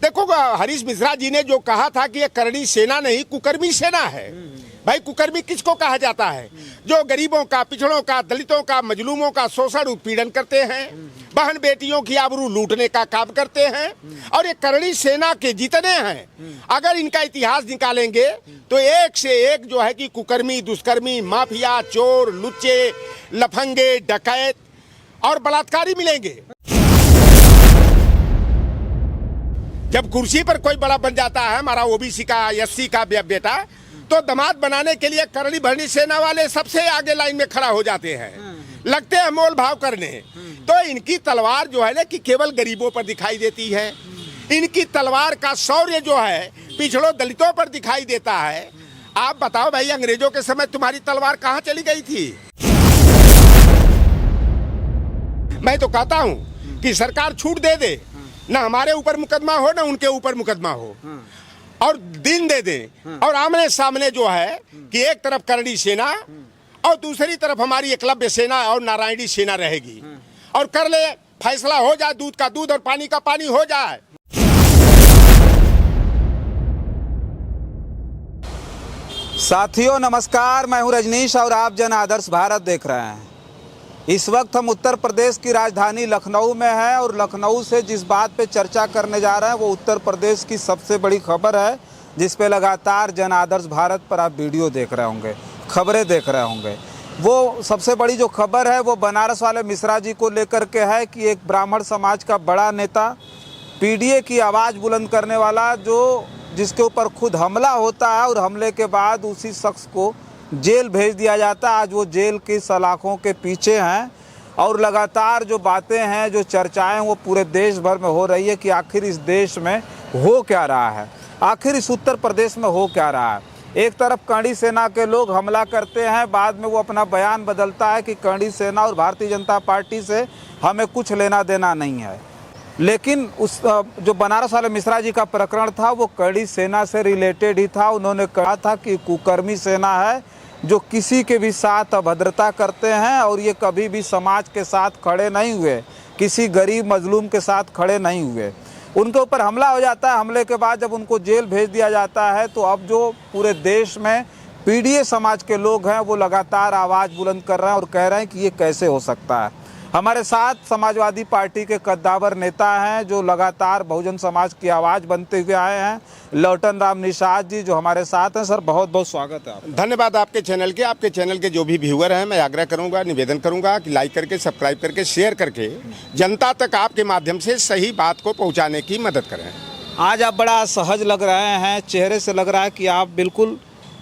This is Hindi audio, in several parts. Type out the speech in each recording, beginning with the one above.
देखो हरीश मिश्रा जी ने जो कहा था कि ये करणी सेना नहीं कुकर्मी सेना है। भाई कुकर्मी किसको कहा जाता है? जो गरीबों का, पिछड़ों का, दलितों का, मजलूमों का शोषण उत्पीड़न करते हैं, बहन बेटियों की आबरू लूटने का काम करते हैं। और ये करणी सेना के जितने हैं, अगर इनका इतिहास निकालेंगे तो एक से एक जो है कि कुकर्मी, दुष्कर्मी, माफिया, चोर, लुच्चे, लफंगे, डकैत और बलात्कारी मिलेंगे। जब कुर्सी पर कोई बड़ा बन जाता है, हमारा ओबीसी का, एससी का बेटा, तो दामाद बनाने के लिए करणी भरणी सेना वाले सबसे आगे लाइन में खड़ा हो जाते हैं, लगते हैं मोल भाव करने। तो इनकी तलवार जो है ना कि केवल गरीबों पर दिखाई देती है। इनकी तलवार का शौर्य जो है पिछड़ों दलितों पर दिखाई देता है। आप बताओ भाई, अंग्रेजों के समय तुम्हारी तलवार कहाँ चली गई थी? मैं तो कहता हूँ कि सरकार छूट दे दे, ना हमारे ऊपर मुकदमा हो ना उनके ऊपर मुकदमा हो, और दिन दे दे, और आमने सामने जो है कि एक तरफ करणी सेना और दूसरी तरफ हमारी एकलव्य सेना और नारायणी सेना रहेगी, और कर ले फैसला हो जाए, दूध का दूध और पानी का पानी हो जाए। साथियों नमस्कार, मैं हूं रजनीश और आप जन आदर्श भारत देख रहे हैं। इस वक्त हम उत्तर प्रदेश की राजधानी लखनऊ में हैं और लखनऊ से जिस बात पे चर्चा करने जा रहे हैं वो उत्तर प्रदेश की सबसे बड़ी खबर है, जिस पे लगातार जन आदर्श भारत पर आप वीडियो देख रहे होंगे, खबरें देख रहे होंगे। वो सबसे बड़ी जो खबर है वो बनारस वाले मिश्रा जी को लेकर के है कि एक ब्राह्मण समाज का बड़ा नेता, पीडीए की आवाज़ बुलंद करने वाला, जो जिसके ऊपर खुद हमला होता है और हमले के बाद उसी शख्स को जेल भेज दिया जाता है, आज वो जेल की सलाखों के पीछे हैं। और लगातार जो बातें हैं, जो चर्चाएं वो पूरे देश भर में हो रही है कि आखिर इस देश में हो क्या रहा है, आखिर इस उत्तर प्रदेश में हो क्या रहा है। एक तरफ करणी सेना के लोग हमला करते हैं, बाद में वो अपना बयान बदलता है कि करणी सेना और भारतीय जनता पार्टी से हमें कुछ लेना देना नहीं है। लेकिन उस जो बनारस वाले मिश्रा जी का प्रकरण था वो करणी सेना से रिलेटेड ही था। उन्होंने कहा था कि कुकर्मी सेना है जो किसी के भी साथ अभद्रता करते हैं और ये कभी भी समाज के साथ खड़े नहीं हुए, किसी गरीब मजलूम के साथ खड़े नहीं हुए। उनके ऊपर हमला हो जाता है, हमले के बाद जब उनको जेल भेज दिया जाता है तो अब जो पूरे देश में पीडीए समाज के लोग हैं वो लगातार आवाज़ बुलंद कर रहे हैं और कह रहे हैं कि ये कैसे हो सकता है। हमारे साथ समाजवादी पार्टी के कद्दावर नेता हैं जो लगातार बहुजन समाज की आवाज़ बनते हुए आए हैं, लौटन राम निषाद जी जो हमारे साथ हैं। सर बहुत बहुत स्वागत है आपका। धन्यवाद आपके चैनल के। आपके चैनल के जो भी व्यूअर हैं, मैं आग्रह करूंगा, निवेदन करूंगा कि लाइक करके, सब्सक्राइब करके, शेयर करके जनता तक आपके माध्यम से सही बात को पहुंचाने की मदद करें। आज आप बड़ा सहज लग रहे हैं, चेहरे से लग रहा है कि आप बिल्कुल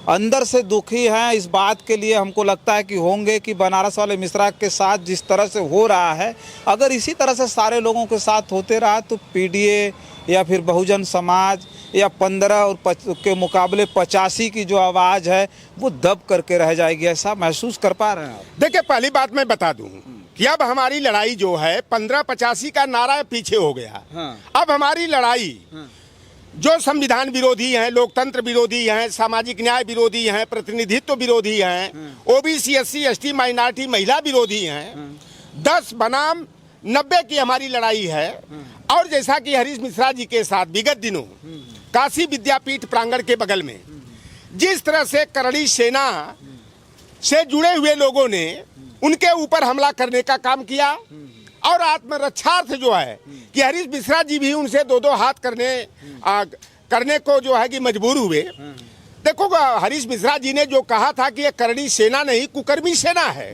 अंदर से दुखी हैं। इस बात के लिए हमको लगता है कि होंगे कि बनारस वाले मिश्रा के साथ जिस तरह से हो रहा है, अगर इसी तरह से सारे लोगों के साथ होते रहा तो पीडीए या फिर बहुजन समाज या 15 और के मुकाबले 85 की जो आवाज़ है वो दब करके रह जाएगी। ऐसा महसूस कर पा रहे हैं आप? देखिए, पहली बात मैं बता दूं कि अब हमारी लड़ाई जो है 15-85 का नारा पीछे हो गया। अब हमारी लड़ाई जो संविधान विरोधी हैं, लोकतंत्र विरोधी हैं, सामाजिक न्याय विरोधी हैं, प्रतिनिधित्व विरोधी हैं, ओबीसी, एससी, एसटी, माइनॉरिटी, महिला विरोधी हैं, 10 बनाम 90 की हमारी लड़ाई है। और जैसा कि हरीश मिश्रा जी के साथ विगत दिनों काशी विद्यापीठ प्रांगण के बगल में जिस तरह से करणी सेना से जुड़े हुए लोगों ने उनके ऊपर हमला करने का काम किया, और आत्मरक्षार्थ जो है कि हरीश मिश्रा जी भी उनसे 2-2 हाथ करने को जो है कि मजबूर हुए। देखो हरीश मिश्रा जी ने जो कहा था कि ये करणी सेना नहीं कुकर्मी सेना है।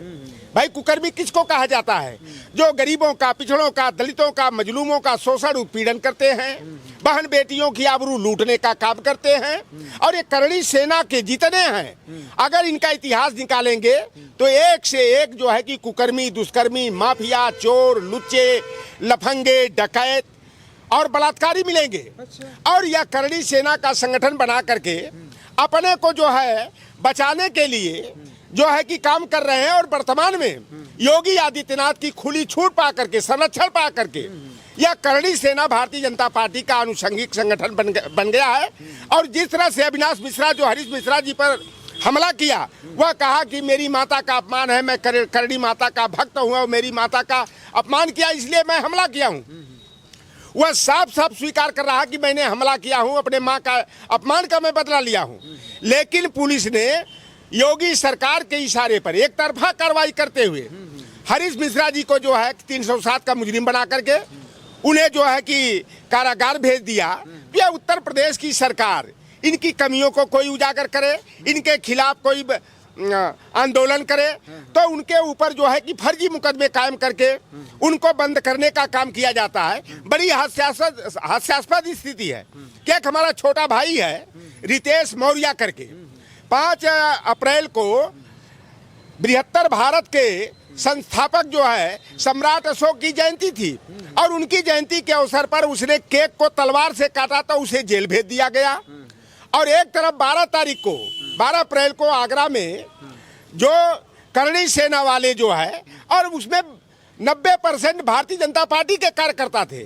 भाई कुकर्मी किसको कहा जाता है? जो गरीबों का, पिछड़ों का, दलितों का, मजलूमों का शोषण उत्पीड़न करते हैं, बहन बेटियों की आबरू लूटने का काम करते हैं। और ये करणी सेना के जितने हैं, अगर इनका इतिहास निकालेंगे तो एक से एक जो है कि कुकर्मी, दुष्कर्मी, माफिया, चोर, लुच्चे, लफंगे, डकैत और बलात्कारी मिलेंगे। और यह करणी सेना का संगठन बना करके अपने को जो है बचाने के लिए जो है कि काम कर रहे हैं। और वर्तमान में योगी आदित्यनाथ की खुली छूट पा करके, संरक्षण पा करके यह करणी सेना भारतीय जनता पार्टी का आनुषंगिक संगठन बन गया है। और जिस तरह से अविनाश मिश्रा जो हरीश मिश्रा जी पर हमला किया, वह कहा कि मेरी माता का अपमान है, मैं करणी माता का भक्त हूँ और मेरी माता का अपमान किया इसलिए मैं हमला किया हूँ। वह साफ साफ स्वीकार कर रहा कि मैंने हमला किया हूं, अपने मां का अपमान का मैं बदला लिया हूं। लेकिन पुलिस ने योगी सरकार के इशारे पर एक तरफा कार्रवाई करते हुए हरीश मिश्रा जी को जो है 307 का मुजरिम बना करके उन्हें जो है कि कारागार भेज दिया। यह उत्तर प्रदेश की सरकार इनकी कमियों को कोई उजागर करे, इनके खिलाफ कोई आंदोलन करे तो उनके ऊपर जो है कि फर्जी मुकदमे कायम करके उनको बंद करने का काम किया जाता है। बड़ी हास्यास्पद स्थिति है कि एक हमारा छोटा भाई है रितेश मौर्य करके, 5 अप्रैल को बृहत्तर भारत के संस्थापक जो है सम्राट अशोक की जयंती थी और उनकी जयंती के अवसर पर उसने केक को तलवार से काटा तो उसे जेल भेज दिया गया। और एक तरफ 12 अप्रैल को आगरा में जो करणी सेना वाले जो है और उसमें 90% भारतीय जनता पार्टी के कार्यकर्ता थे,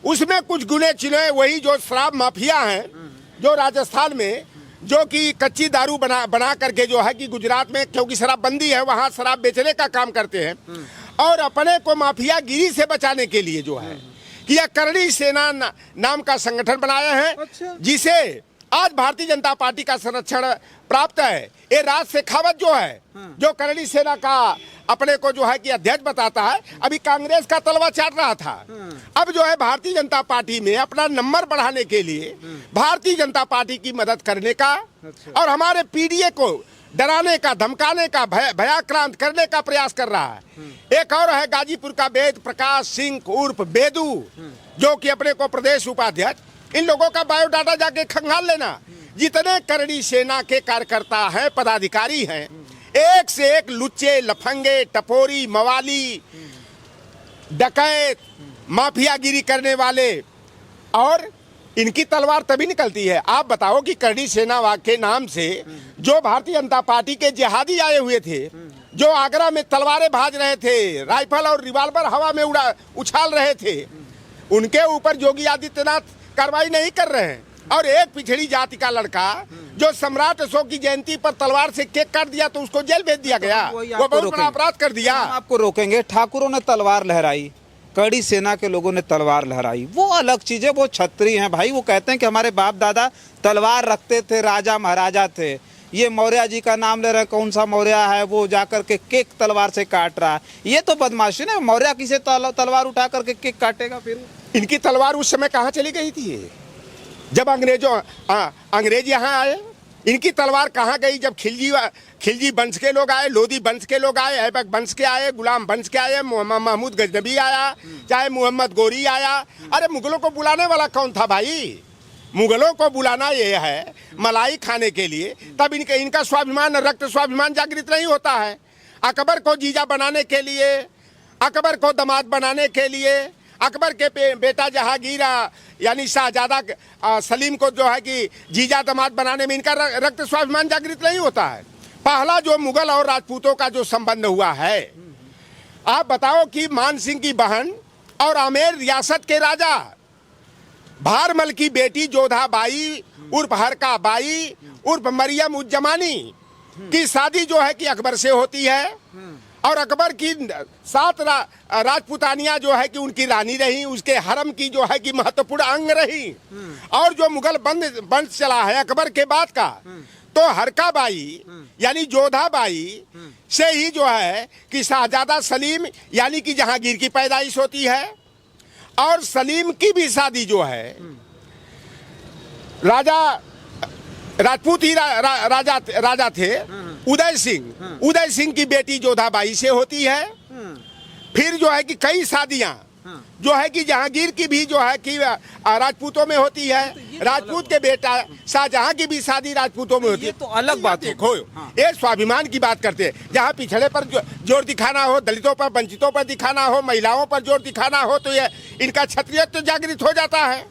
उसमें कुछ गुने चिने वही जो शराब माफिया हैं जो राजस्थान में जो कि कच्ची दारू बना करके जो है कि गुजरात में क्योंकि शराबबंदी है वहाँ शराब बेचने का काम करते हैं और अपने को माफियागिरी से बचाने के लिए जो है कि यह करणी सेना नाम का संगठन बनाया है। अच्छा। जिसे आज भारतीय जनता पार्टी का संरक्षण प्राप्त है। ये राज शेखावत जो है जो करणी सेना का अपने को जो है कि अध्यक्ष बताता है, अभी कांग्रेस का तलवा चाट रहा था। अब जो है भारतीय जनता पार्टी में अपना नंबर बढ़ाने के लिए भारतीय जनता पार्टी की मदद करने का और हमारे पीडीए को डराने का, धमकाने का, भयाक्रांत करने का प्रयास कर रहा है। एक और है गाजीपुर का वेद प्रकाश सिंह उर्फ बेदू जो कि अपने को प्रदेश उपाध्यक्ष। इन लोगों का बायोडाटा जाके खंगाल लेना। जितने करणी सेना के कार्यकर्ता हैं, पदाधिकारी हैं, एक से एक लुच्चे, लफंगे, टपोरी, मवाली, डकैत, माफियागिरी करने वाले और इनकी तलवार तभी निकलती है। आप बताओ कि करणी सेना के नाम से जो भारतीय जनता पार्टी के जिहादी आए हुए थे, जो आगरा में तलवारें भाज रहे थे, राइफल और रिवाल्वर हवा में उछाल रहे थे, उनके ऊपर योगी आदित्यनाथ कार्रवाई नहीं कर रहे हैं। और एक पिछड़ी जाति का लड़का जो सम्राट अशोक की जयंती पर तलवार से केक काट दिया तो उसको जेल भेज दिया गया। वो बहुत बड़ा अपराध कर दिया। हम आपको रोकेंगे। ठाकुरों ने तलवार लहराई, करणी सेना के लोगों ने तलवार लहराई, वो अलग चीज है। वो छत्री हैं भाई। वो कहते हैं कि हमारे बाप दादा तलवार रखते थे, राजा महाराजा थे। ये मौर्य जी का नाम ले रहे हैं, कौन सा मौर्य है वो जाकर के केक तलवार से काट रहा है। ये तो बदमाशी है। मौर्य किसे तलवार उठा करके केक काटेगा? फिर इनकी तलवार उस समय कहाँ चली गई थी जब अंग्रेज यहाँ आए? इनकी तलवार कहाँ गई जब खिलजी वंश के लोग आए, लोधी वंश के लोग आए, ऐबक वंश के आए, गुलाम वंश के आए, महमूद गजनबी आया, चाहे मोहम्मद गोरी आया। अरे मुगलों को बुलाने वाला कौन था भाई? मुगलों को बुलाना ये है मलाई खाने के लिए। तब इनका स्वाभिमान, रक्त स्वाभिमान जागृत नहीं होता है। अकबर को जीजा बनाने के लिए, अकबर को दामाद बनाने के लिए, अकबर के बेटा जहांगीर यानी शाहजादा सलीम को जो है कि जीजा दामाद बनाने में इनका रक्त स्वाभिमान जागृत नहीं होता है। पहला जो मुगल और राजपूतों का जो संबंध हुआ है, आप बताओ कि मान सिंह की बहन और आमेर रियासत के राजा भारमल की बेटी जोधाबाई उर्फ हरका बाई उर्फ मरियम उज्जमानी की शादी जो है कि अकबर से होती है। और अकबर की 7 राजपुतानियां जो है कि उनकी रानी रही, उसके हरम की जो है कि महत्वपूर्ण अंग रही। और जो मुगल वंश चला है अकबर के बाद का, तो हरका बाई यानी जोधाबाई से ही जो है कि शाहजादा सलीम यानी कि जहांगीर की पैदाइश होती है। और सलीम की भी शादी जो है राजपूत ही राजा थे उदय सिंह की बेटी जोधाबाई से होती है। फिर जो है कि कई शादियां जो है कि जहांगीर की भी जो है कि राजपूतों में होती है। राजपूत के बेटा शाहजहां की भी शादी राजपूतों में होती है। तो अलग बात है। देखो ये स्वाभिमान की बात करते हैं। जहाँ पिछड़े पर जोर दिखाना हो, दलितों पर, वंचितों पर दिखाना हो, महिलाओं पर जोर दिखाना हो, तो ये इनका क्षत्रियत्व तो जागृत हो जाता है।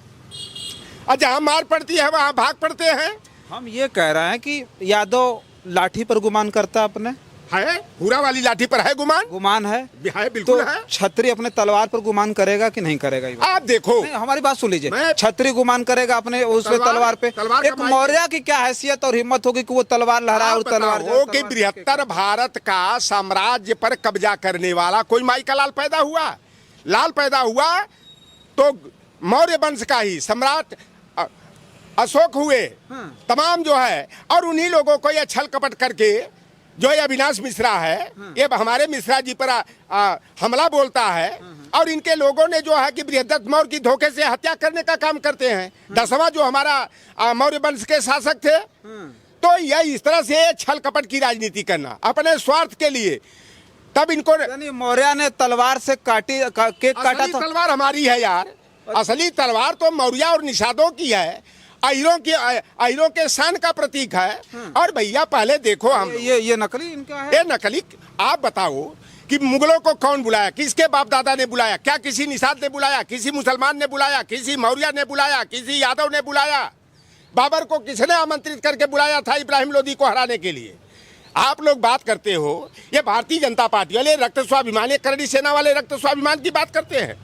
और जहाँ मार पड़ती है वहाँ भाग पड़ते हैं। हम ये कह रहे हैं कि यादव लाठी पर गुमान करता अपने है, पूरा वाली लाठी पर है गुमान है, बिल्कुल तो है। छत्री अपने तलवार पर गुमान करेगा कि नहीं करेगा? आप देखो, हमारी बात सुन लीजिए। छत्री गुमान करेगा अपने उसमें तलवार पे। एक मौर्य की क्या हैसियत और हिम्मत होगी कि वो तलवार लहराए और तलवार हो कि बृहत्तर भारत का साम्राज्य पर कब्जा करने वाला कोई माई का लाल पैदा हुआ तो मौर्य वंश का ही सम्राट अशोक हुए, तमाम जो है, और उन्हीं लोगों को ये छल कपट करके जो ये अविनाश मिश्रा है, ये हमारे मिश्रा जी पर हमला बोलता है, और इनके लोगों ने जो है कि बृहदत्त मौर्य की धोखे से हत्या करने का काम करते हैं। 10वां जो हमारा मौर्य वंश के शासक थे, तो यह इस तरह से छल कपट की राजनीति करना अपने स्वार्थ के लिए, तब इनको मौर्य ने तलवार से केक काटा था। तलवार हमारी है यार, असली तलवार तो मौर्य और निषादों की है, अहिरों के शान का प्रतीक है। और भैया पहले देखो, हम ये नकली इनका है। ये नकली, आप बताओ कि मुगलों को कौन बुलाया, किसके बाप दादा ने बुलाया? क्या किसी निषाद ने बुलाया, किसी मुसलमान ने बुलाया, किसी मौर्य ने बुलाया, किसी यादव ने बुलाया? बाबर को किसने आमंत्रित करके बुलाया था इब्राहिम लोदी को हराने के लिए? आप लोग बात करते हो, ये भारतीय जनता पार्टी वाले रक्त स्वाभिमान, करणी सेना वाले रक्त स्वाभिमान की बात करते हैं।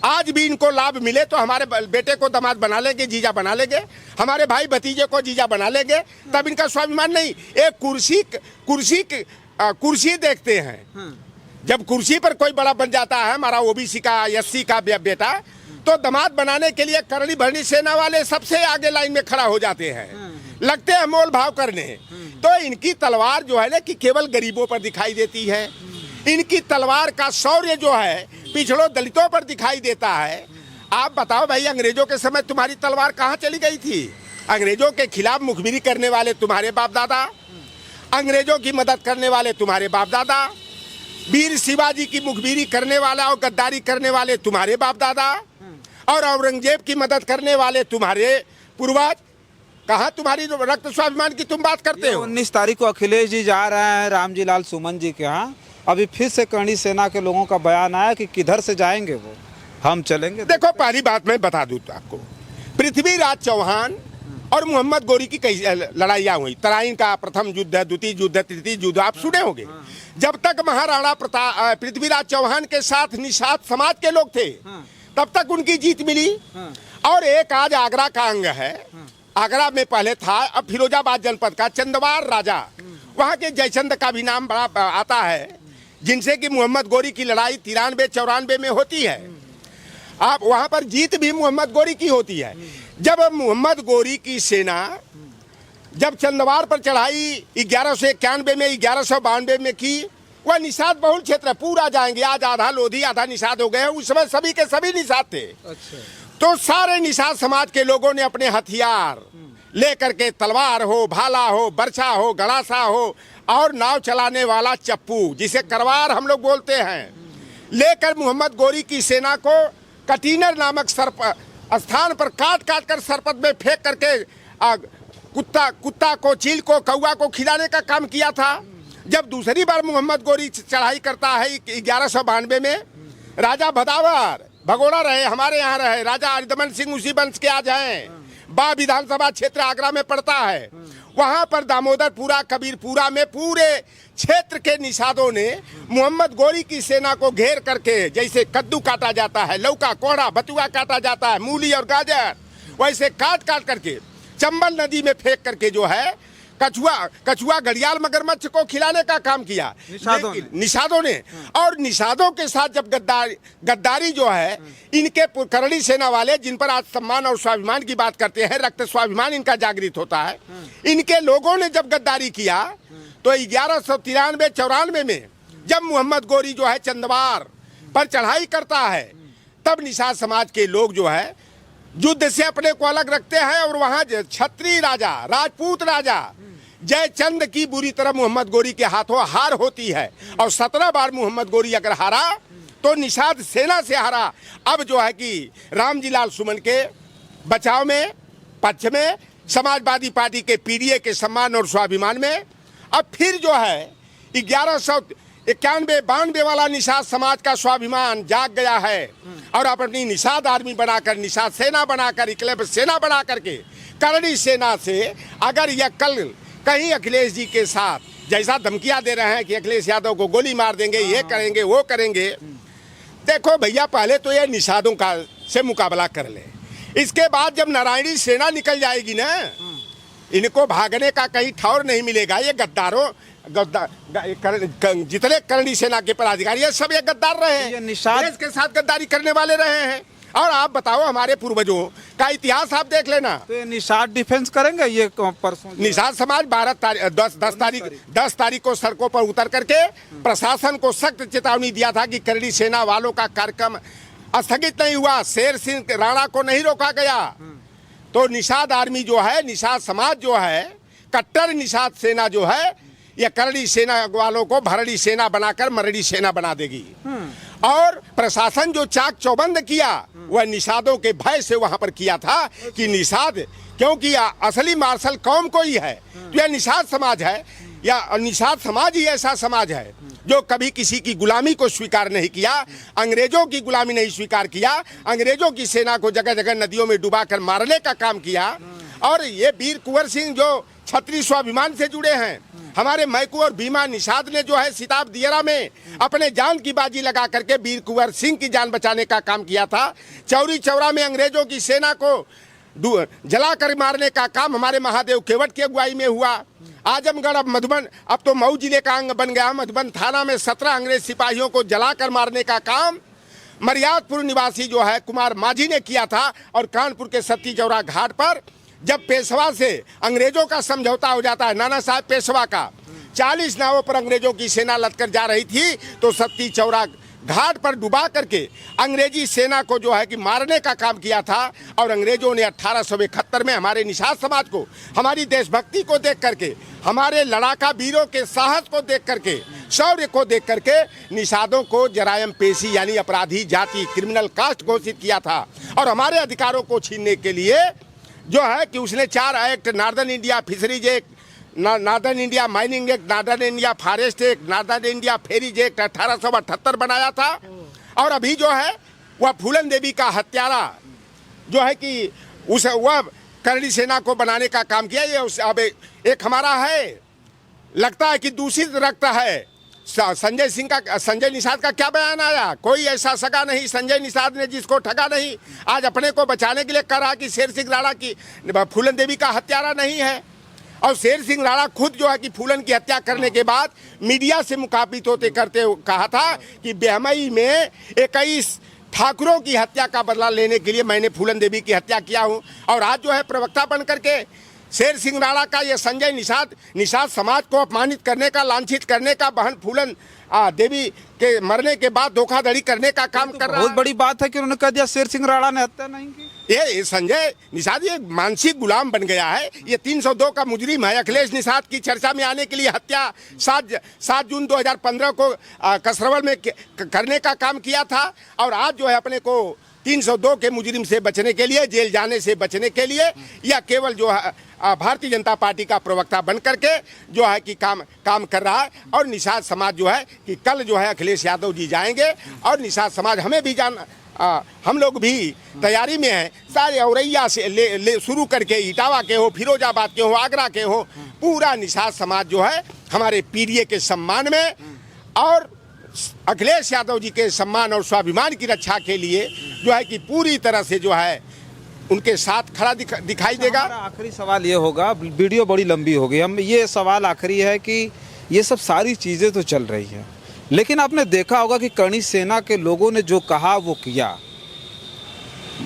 आज भी इनको लाभ मिले तो हमारे बेटे को दामाद बना लेंगे, जीजा बना लेंगे, हमारे भाई भतीजे को जीजा बना लेंगे, तब इनका स्वाभिमान नहीं। एक कुर्सी देखते हैं। जब कुर्सी पर कोई बड़ा बन जाता है, हमारा ओबीसी का, एससी का बेटा, तो दामाद बनाने के लिए करणी भरणी सेना वाले सबसे आगे लाइन में खड़ा हो जाते हैं, लगते हैं मोल भाव करने। तो इनकी तलवार जो है ना कि केवल गरीबों पर दिखाई देती है। इनकी तलवार का शौर्य जो है पिछड़ों दलितों पर दिखाई देता है। आप बताओ भाई, अंग्रेजों के समय तुम्हारी तलवार कहाँ चली गई थी? अंग्रेजों के खिलाफ मुखबिरी करने वाले तुम्हारे बाप दादा, अंग्रेजों की मदद करने वाले तुम्हारे बाप दादा, वीर शिवाजी की मुखबिरी करने वाला और गद्दारी करने वाले तुम्हारे बाप दादा, और औरंगजेब की मदद करने वाले तुम्हारे पूर्वज। कहाँ तुम्हारी रक्त स्वाभिमान की तुम बात करते हो? 19 तारीख को अखिलेश जी जा रहे हैं रामजी लाल सुमन जी के यहाँ। अभी फिर से करणी सेना के लोगों का बयान आया कि किधर से जाएंगे वो, हम चलेंगे। देखो, पहली बात मैं बता दूं तो आपको, पृथ्वीराज चौहान और मोहम्मद गोरी की कई लड़ाइयाँ हुई। तराइन का प्रथम युद्ध, द्वितीय युद्ध, तृतीय युद्ध, आप सुने होंगे। जब तक महाराणा प्रताप पृथ्वीराज चौहान के साथ निषाद समाज के लोग थे, तब तक उनकी जीत मिली। और एक आज आगरा का अंग है, आगरा में पहले था, अब फिरोजाबाद जनपद का चंदवार राजा, वहाँ के जयचंद का भी नाम बड़ा आता है, जिनसे कि मोहम्मद गोरी की लड़ाई 93-94 में होती है। आप वहाँ पर जीत भी मोहम्मद गोरी की होती है। जब मोहम्मद गोरी की सेना जब चंदवार पर चढ़ाई 1191 में, 1192 में की, वह निषाद बहुल क्षेत्र पूरा जाएंगे। आज आधा लोधी आधा निषाद हो गए हैं, उस समय सभी के सभी निषाद थे। अच्छा। तो सारे निषाद समाज के लोगों ने अपने हथियार लेकर के, तलवार हो, भाला हो, बरछा हो, गड़ासा हो, और नाव चलाने वाला चप्पू, जिसे करवार हम लोग बोलते हैं, लेकर मोहम्मद गोरी की सेना को कटीनर नामक स्थान पर काट काट कर सरपत में फेंक करके कुत्ता को, चील को, कौवा को खिलाने का काम किया था। जब दूसरी बार मोहम्मद गोरी चढ़ाई करता है 1192 में, राजा भदावर भगोड़ा रहे, हमारे यहाँ रहे, राजा हरिदमन सिंह उसी वंश के आज हैं। बा विधानसभा क्षेत्र आगरा में पड़ता है। वहां पर दामोदरपुरा, कबीरपुरा में पूरे क्षेत्र के निषादों ने मोहम्मद गोरी की सेना को घेर करके, जैसे कद्दू काटा जाता है, लौका, कोहड़ा, बथुआ काटा जाता है, मूली और गाजर, वैसे काट काट करके चंबल नदी में फेंक करके जो है कछुआ, घड़ियाल, मगरमच्छ को खिलाने का काम किया निषादों ने। और निषादों के साथ जब गद्दारी जो है, इनके करणी सेना वाले, जिन पर आज सम्मान और स्वाभिमान की बात करते हैं, रक्त स्वाभिमान इनका जागृत होता है, इनके लोगों ने जब गद्दारी किया, तो 1193-94 में जब मोहम्मद गोरी जो है चंदवार पर चढ़ाई करता है, तब निषाद समाज के लोग जो है युद्ध से अपने को अलग रखते हैं, और वहां क्षत्रिय राजा, राजपूत राजा जयचंद की बुरी तरह मोहम्मद गोरी के हाथों हार होती है। और 17 बार मोहम्मद गोरी अगर हारा तो निषाद सेना से हारा। अब जो है कि रामजी लाल सुमन के बचाव में, पक्ष में, समाजवादी पार्टी के पीडीए के सम्मान और स्वाभिमान में, अब फिर जो है 1191-92 वाला निषाद समाज का स्वाभिमान जाग गया है, और अपनी निषाद आर्मी बनाकर, निषाद सेना बनाकर, इकलव्य सेना बना करके, करणी सेना से अगर यह कल कहीं अखिलेश जी के साथ जैसा धमकियां दे रहे हैं कि अखिलेश यादव को गोली मार देंगे, ये करेंगे, वो करेंगे, देखो भैया, पहले तो ये निषादों का से मुकाबला कर ले। इसके बाद जब नारायणी सेना निकल जाएगी ना, इनको भागने का कहीं ठौर नहीं मिलेगा। ये गद्दारों, जितने करणी सेना के पदाधिकारी है, सब ये गद्दार रहे हैं, देश के साथ गद्दारी करने वाले रहे हैं। और आप बताओ, हमारे पूर्वजों का इतिहास आप देख लेना। तो ये निषाद डिफेंस करेंगे ये परसों? निषाद समाज 10 तारीख को सड़कों पर उतर करके प्रशासन को सख्त चेतावनी दिया था कि करड़ी सेना वालों का कार्यक्रम स्थगित नहीं हुआ, शेर सिंह राणा को नहीं रोका गया। तो निषाद आर्मी जो है, निषाद समाज जो है, कट्टर निषाद सेना जो है, ये करड़ी सेना वालों को भरड़ी सेना बनाकर मरड़ी सेना बना देगी। और प्रशासन जो चाक चौबंद किया वह निषादों के भय से वहां पर किया था कि निषाद, क्योंकि असली मार्शल कौम को ही है, तो यह निषाद समाज है, या निषाद समाज ही ऐसा समाज है जो कभी किसी की गुलामी को स्वीकार नहीं किया, अंग्रेजों की गुलामी नहीं स्वीकार किया, अंग्रेजों की सेना को जगह जगह नदियों में डुबाकर मारने का काम किया। और ये वीर कुंवर सिंह जो क्षत्रिय स्वाभिमान से जुड़े हैं, हमारे मैकू और भीमा निषाद ने जो है सिताब दियरा में अपने जान की बाजी लगा करके वीर कुंवर सिंह की जान बचाने का काम किया था। चौरी चौरा में अंग्रेजों की सेना को जलाकर मारने का काम हमारे महादेव केवट की अगुवाई में हुआ। आजमगढ़ अब मधुबन, अब तो मऊ जिले का अंग बन गया। मधुबन थाना में 17 अंग्रेज सिपाहियों को जलाकर मारने का काम मरियादपुर निवासी जो है कुमार माझी ने किया था। और कानपुर के सत्ती चौरा घाट पर जब पेशवा से अंग्रेजों का समझौता हो जाता है, नाना साहब पेशवा का, 40 नावों पर अंग्रेजों की सेना लदकर जा रही थी, तो सत्ती चौरा घाट पर डुबा करके अंग्रेजी सेना को जो है कि मारने का काम किया था। और अंग्रेजों ने 1871 में हमारे निषाद समाज को, हमारी देशभक्ति को देख करके, हमारे लड़ाका वीरों के साहस को देख करके, शौर्य को देख करके निषादों को जरायम पेशी यानी अपराधी जाति, क्रिमिनल कास्ट घोषित किया था। और हमारे अधिकारों को छीनने के लिए जो है कि उसने 4 act, northern India fisheries act, northern India mining act, northern India forest act, northern India ferries act 1878 बनाया था। और अभी जो है वह फूलन देवी का हत्यारा जो है कि वह करड़ी सेना को बनाने का काम किया। ये अब एक हमारा है, लगता है कि दूषित रक्त है। संजय सिंह का, संजय निषाद का क्या बयान आया? कोई ऐसा सगा नहीं संजय निषाद ने जिसको ठगा नहीं। आज अपने को बचाने के लिए कह रहा कि शेर सिंह राणा की, फूलन देवी का हत्यारा नहीं है। और शेर सिंह राणा खुद जो है कि फूलन की हत्या करने के बाद मीडिया से मुखातिब होते करते कहा था कि बेहमई में 21 ठाकुरों की हत्या का बदला लेने के लिए मैंने फूलन देवी की हत्या किया हूं। और आज जो है प्रवक्ता बन करके शेर सिंह राणा का ये संजय निषाद समाज को अपमानित करने का, लांछित करने का, बहन फूलन देवी के मरने के बाद धोखाधड़ी करने का काम कर रहा है। बहुत बड़ी बात है कि उन्होंने कह दिया शेर सिंह राणा ने हत्या नहीं की। ये संजय निषाद ये मानसिक गुलाम बन गया है। ये 302 का मुजरिम है। अखिलेश निषाद की चर्चा में आने के लिए हत्या 7 जून 2015 को कसरवल में करने का काम किया था। और आज जो है अपने को 302 के मुजरिम से बचने के लिए, जेल जाने से बचने के लिए, या केवल जो है भारतीय जनता पार्टी का प्रवक्ता बन करके जो है कि काम कर रहा है। और निषाद समाज जो है कि कल जो है अखिलेश यादव जी जाएंगे और निषाद समाज हमें भी हम लोग भी तैयारी में हैं। सारे औरैया से शुरू करके इटावा के हो, फिरोजाबाद के हो, आगरा के हो, पूरा निषाद समाज जो है हमारे पीडीए के सम्मान में और अखिलेश यादव जी के सम्मान और स्वाभिमान की रक्षा के लिए जो है कि पूरी तरह से जो है उनके साथ खड़ा दिखाई देगा। आखिरी सवाल ये होगा, वीडियो बड़ी लंबी हो गई, हम ये सवाल आखिरी है कि ये सब सारी चीज़ें तो चल रही हैं, लेकिन आपने देखा होगा कि करणी सेना के लोगों ने जो कहा वो किया।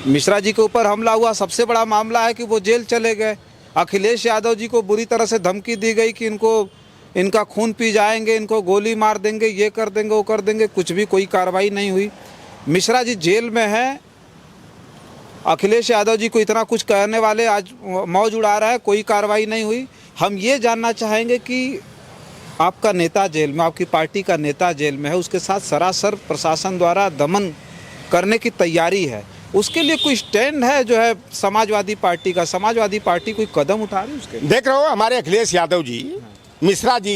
मिश्रा जी के ऊपर हमला हुआ, सबसे बड़ा मामला है कि वो जेल चले गए। अखिलेश यादव जी को बुरी तरह से धमकी दी गई कि इनका खून पी जाएंगे, इनको गोली मार देंगे, ये कर देंगे, वो कर देंगे, कुछ भी कोई कार्रवाई नहीं हुई। मिश्रा जी जेल में हैं, अखिलेश यादव जी को इतना कुछ कहने वाले आज मौज उड़ा रहा है, कोई कार्रवाई नहीं हुई। हम ये जानना चाहेंगे कि आपका नेता जेल में, आपकी पार्टी का नेता जेल में है, उसके साथ सरासर प्रशासन द्वारा दमन करने की तैयारी है, उसके लिए कोई स्टैंड है जो है समाजवादी पार्टी का? समाजवादी पार्टी कोई कदम उठा रही है उसके? देख रहे हो हमारे अखिलेश यादव जी मिश्रा जी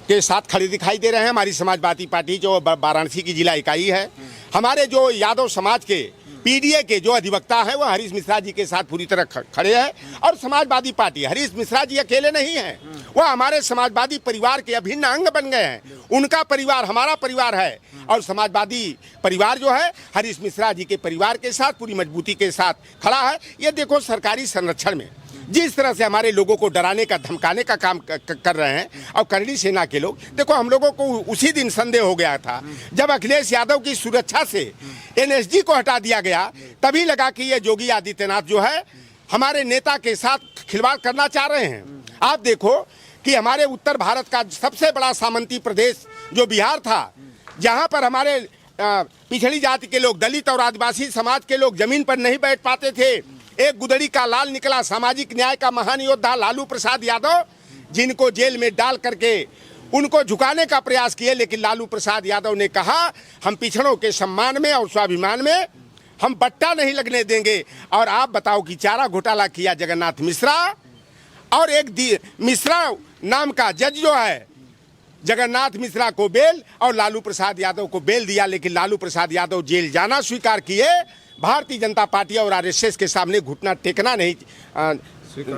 के साथ खड़े दिखाई दे रहे हैं। हमारी समाजवादी पार्टी जो वाराणसी की जिला इकाई है, हमारे जो यादव समाज के पीडीए के जो अधिवक्ता हैं वो हरीश मिश्रा जी के साथ पूरी तरह खड़े हैं। और समाजवादी पार्टी, हरीश मिश्रा जी अकेले नहीं हैं, वह हमारे समाजवादी परिवार के अभिन्न अंग बन गए हैं। उनका परिवार हमारा परिवार है और समाजवादी परिवार जो है हरीश मिश्रा जी के परिवार के साथ पूरी मजबूती के साथ खड़ा है। ये देखो सरकारी संरक्षण में जिस तरह से हमारे लोगों को डराने का धमकाने का काम कर रहे हैं और करणी सेना के लोग, देखो हम लोगों को उसी दिन संदेह हो गया था जब अखिलेश यादव की सुरक्षा से एनएसजी को हटा दिया गया, तभी लगा कि ये योगी आदित्यनाथ जो है हमारे नेता के साथ खिलवाड़ करना चाह रहे हैं। आप देखो कि हमारे उत्तर भारत का सबसे बड़ा सामंती प्रदेश जो बिहार था, जहां पर हमारे पिछड़ी जाति के लोग, दलित और आदिवासी समाज के लोग जमीन पर नहीं बैठ पाते थे, एक गुदड़ी का लाल निकला, सामाजिक न्याय का महान योद्धा लालू प्रसाद यादव, जिनको जेल में डाल करके उनको झुकाने का प्रयास किए, लेकिन लालू प्रसाद यादव ने कहा हम पिछड़ों के सम्मान में और स्वाभिमान में हम बट्टा नहीं लगने देंगे। और आप बताओ कि चारा घोटाला किया जगन्नाथ मिश्रा, और एक मिश्रा नाम का जज जो है, जगन्नाथ मिश्रा को बेल और लालू प्रसाद यादव को बेल दिया, लेकिन लालू प्रसाद यादव जेल जाना स्वीकार किए, भारतीय जनता पार्टी और आरएसएस के सामने घुटना टेकना नहीं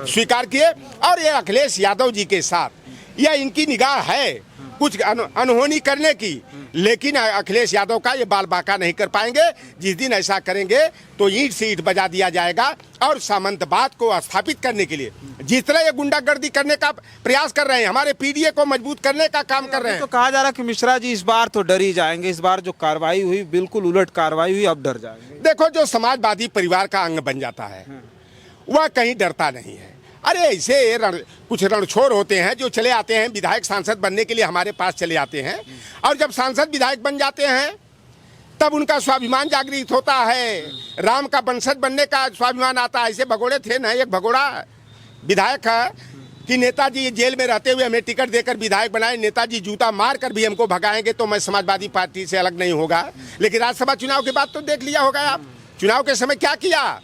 स्वीकार किए। और ये अखिलेश यादव जी के साथ यह इनकी निगाह है कुछ अनहोनी करने की, लेकिन अखिलेश यादव का ये बाल बाका नहीं कर पाएंगे। जिस दिन ऐसा करेंगे तो ईंट से ईंट बजा दिया जाएगा। और सामंतवाद को स्थापित करने के लिए जिस तरह ये गुंडागर्दी करने का प्रयास कर रहे हैं, हमारे पीडीए को मजबूत करने का काम कर रहे हैं। तो कहा जा रहा है कि मिश्रा जी इस बार तो डर ही जाएंगे, इस बार जो कार्रवाई हुई बिल्कुल उलट कार्रवाई हुई, अब डर जाएंगे। देखो, जो समाजवादी परिवार का अंग बन जाता है वह कहीं डरता नहीं है। अरे ऐसे कुछ रणछोड़ होते हैं जो चले आते हैं विधायक सांसद बनने के लिए हमारे पास चले आते हैं, और जब सांसद विधायक बन जाते हैं तब उनका स्वाभिमान जागृत होता है, राम का वंशज बनने का स्वाभिमान आता है। ऐसे भगोड़े थे ना, एक भगोड़ा विधायक है कि नेताजी जेल में रहते हुए हमें टिकट देकर विधायक बनाए, नेताजी जूता मार कर भी हमको भगाएंगे तो मैं समाजवादी पार्टी से अलग नहीं होगा। लेकिन राज्यसभा चुनाव के बाद तो देख लिया होगा आप, चुनाव के समय क्या किया।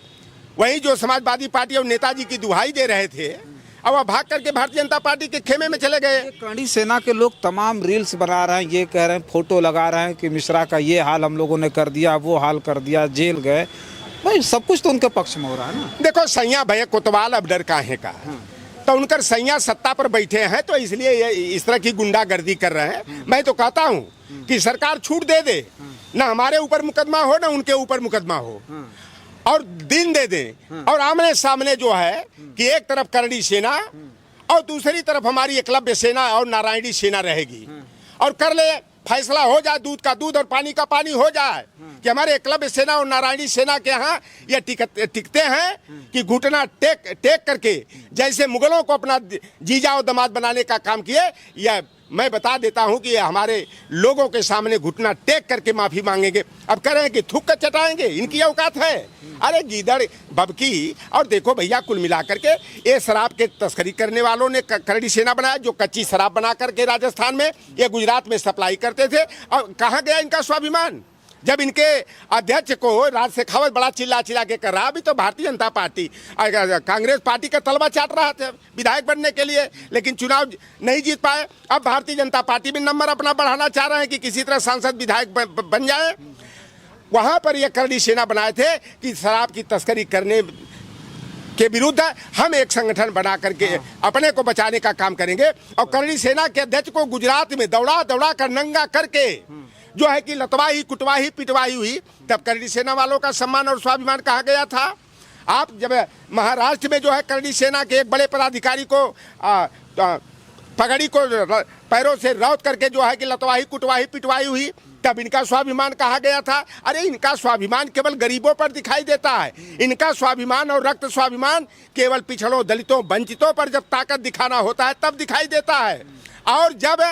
वही जो समाजवादी पार्टी और नेताजी की दुहाई दे रहे थे, अब वह भाग करके भारतीय जनता पार्टी के खेमे में चले गए। करणी सेना के लोग तमाम रील्स बना रहे हैं, ये कह रहे हैं, फोटो लगा रहे हैं कि मिश्रा का ये हाल हम लोगों ने कर दिया, वो हाल कर दिया, जेल गए। भाई सब कुछ तो उनके पक्ष में हो रहा है ना। देखो, सैया भय कोतवाल अब डर काहे का, तो उनकर सैया सत्ता पर बैठे हैं तो इसलिए ये इस तरह की गुंडागर्दी कर रहे हैं। मैं तो कहता हूँ कि सरकार छूट दे दे, ना हमारे ऊपर मुकदमा हो ना उनके ऊपर मुकदमा हो, और दिन दे दें, और आमने सामने जो है कि एक तरफ करणी सेना और दूसरी तरफ हमारी एकलव्य सेना और नारायणी सेना रहेगी, और कर ले फैसला हो जाए, दूध का दूध और पानी का पानी हो जाए कि हमारे एकलव्य सेना और नारायणी सेना के यहाँ ये टिकते हैं कि घुटना टेक करके जैसे मुगलों को अपना जीजा और दामाद बनाने का काम किए। यह मैं बता देता हूं कि हमारे लोगों के सामने घुटना टेक करके माफी मांगेंगे। अब कह रहे हैं कि थूक कर चटाएंगे, इनकी औकात है। अरे गीदड़ बबकी। और देखो भैया, कुल मिलाकर के ये शराब के तस्करी करने वालों ने करणी सेना बनाया, जो कच्ची शराब बना करके राजस्थान में ये गुजरात में सप्लाई करते थे। और कहाँ गया इनका स्वाभिमान जब इनके अध्यक्ष को राज शेखावत बड़ा चिल्ला के कर रहा। अभी तो भारतीय जनता पार्टी कांग्रेस पार्टी का तलवा चाट रहा था विधायक बनने के लिए, लेकिन चुनाव नहीं जीत पाए। अब भारतीय जनता पार्टी में नंबर अपना बढ़ाना चाह रहे हैं कि किसी तरह सांसद विधायक बन जाए। वहां पर ये करणी सेना बनाए थे कि शराब की तस्करी करने के विरुद्ध हम एक संगठन बना करके अपने को बचाने का काम करेंगे। और करणी सेना के अध्यक्ष को गुजरात में दौड़ा कर नंगा करके जो है कि लतवाही कुटवाही पिटवाही हुई, तब करणी सेना वालों का सम्मान और स्वाभिमान कहा गया था। आप जब महाराष्ट्र में जो है करणी सेना के एक बड़े पदाधिकारी को पगड़ी को पैरों से रौत करके जो है कि लतवाही कुटवाही पिटवाही हुई, तब इनका स्वाभिमान कहा गया था। अरे इनका स्वाभिमान केवल गरीबों पर दिखाई देता है, इनका स्वाभिमान और रक्त स्वाभिमान केवल पिछड़ों दलितों वंचितों पर जब ताकत दिखाना होता है तब दिखाई देता है। और जब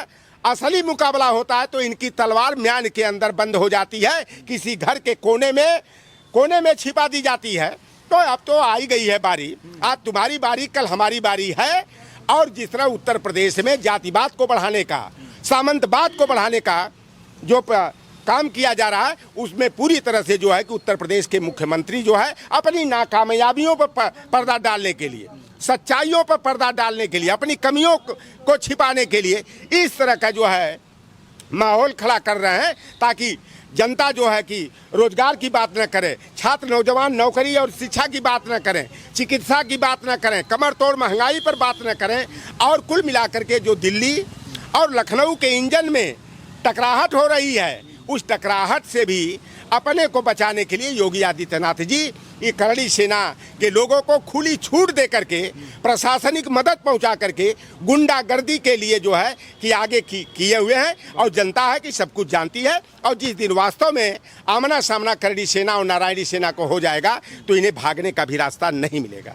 असली मुकाबला होता है तो इनकी तलवार म्यान के अंदर बंद हो जाती है, किसी घर के कोने में छिपा दी जाती है। तो अब तो आई गई है बारी, आज तुम्हारी बारी, कल हमारी बारी है। और जिस तरह उत्तर प्रदेश में जातिवाद को बढ़ाने का, सामंतवाद को बढ़ाने का जो काम किया जा रहा है, उसमें पूरी तरह से जो है कि उत्तर प्रदेश के मुख्यमंत्री जो है अपनी नाकामयाबियों पर पर्दा डालने के लिए, सच्चाइयों पर पर्दा डालने के लिए, अपनी कमियों को छिपाने के लिए इस तरह का जो है माहौल खड़ा कर रहे हैं, ताकि जनता जो है कि रोजगार की बात न करे, छात्र नौजवान नौकरी और शिक्षा की बात न करें, चिकित्सा की बात न करें, कमर तोड़ महंगाई पर बात न करें। और कुल मिलाकर के जो दिल्ली और लखनऊ के इंजन में टकराहट हो रही है, उस टकराहट से भी अपने को बचाने के लिए योगी आदित्यनाथ जी ये करड़ी सेना के लोगों को खुली छूट दे करके प्रशासनिक मदद पहुंचा करके गुंडागर्दी के लिए जो है कि आगे किए हुए हैं, और जनता है कि सब कुछ जानती है। और जिस दिन वास्तव में आमना सामना करड़ी सेना और नारायणी सेना को हो जाएगा तो इन्हें भागने का भी रास्ता नहीं मिलेगा।